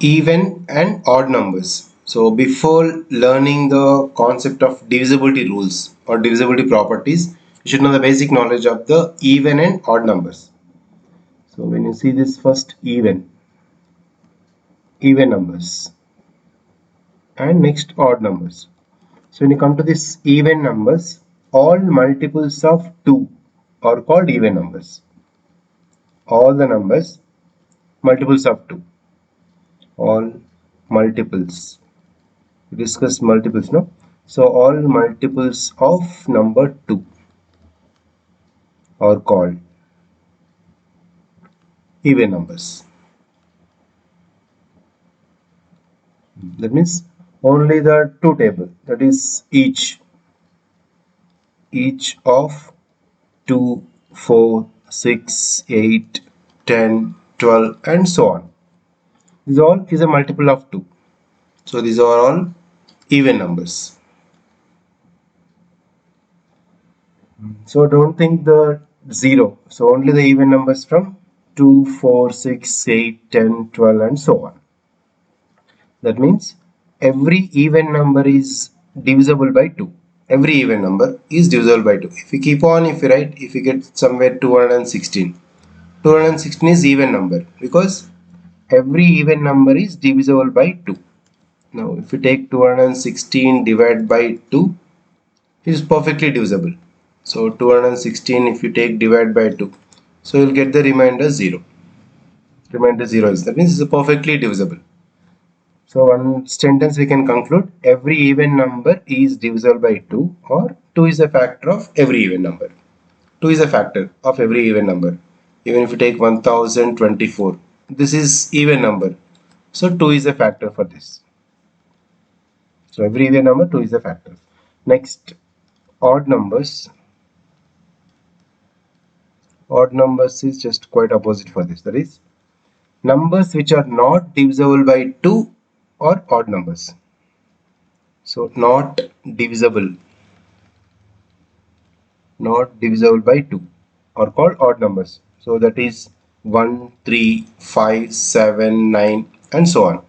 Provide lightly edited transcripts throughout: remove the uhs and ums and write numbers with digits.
even and odd numbers. So before learning the concept of divisibility rules or divisibility properties, you should know the basic knowledge of the even and odd numbers. So when you see this first even numbers and next odd numbers. So when you come to this even numbers, all multiples of 2 are called even numbers. All the numbers multiples of 2, all multiples. We discuss multiples, no? So all multiples of number 2 are called even numbers. That means only the 2 table, that is each of 2, 4, 6, 8, 10, 12, and so on. This all is a multiple of 2. So these are all even numbers. So don't think the 0. So only the even numbers from 2, 4, 6, 8, 10, 12, and so on. That means every even number is divisible by 2. Every even number is divisible by 2. If you keep on, if you get somewhere 216. 216 is even number because every even number is divisible by 2. Now if you take 216 divided by 2, it is perfectly divisible. So 216 if you take divide by 2, so you'll get the remainder 0. Remainder 0 is, that means it's perfectly divisible. So one sentence we can conclude, every even number is divisible by 2, or 2 is a factor of every even number. 2 is a factor of every even number. Even if you take 1024, this is even number. So 2 is a factor for this. So every even number, 2 is a factor. Next, odd numbers. Odd numbers is just quite opposite for this. That is, numbers which are not divisible by 2 are odd numbers. So not divisible by 2 are called odd numbers. So that is 1, 3, 5, 7, 9, and so on.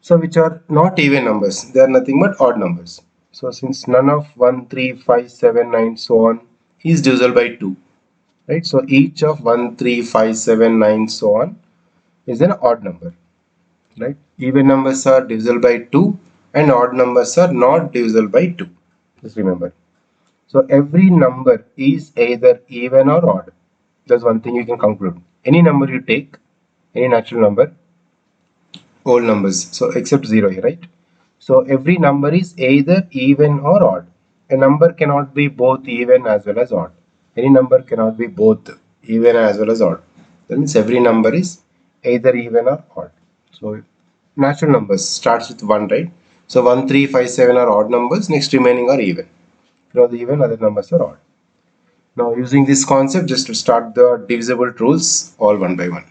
So which are not even numbers, they are nothing but odd numbers. So since none of 1, 3, 5, 7, 9, so on is divisible by 2, right? So each of 1, 3, 5, 7, 9, so on is an odd number, right? Even numbers are divisible by 2 and odd numbers are not divisible by 2. Just remember. So every number is either even or odd. That's one thing you can conclude. Any number you take, any natural number, whole numbers, so except 0 here, right? So every number is either even or odd. A number cannot be both even as well as odd. Any number cannot be both even as well as odd. That means every number is either even or odd. So natural numbers starts with 1, right? So 1, 3, 5, 7 are odd numbers, next remaining are even. You know the even, other numbers are odd. Now using this concept, just to start the divisible rules all one by one.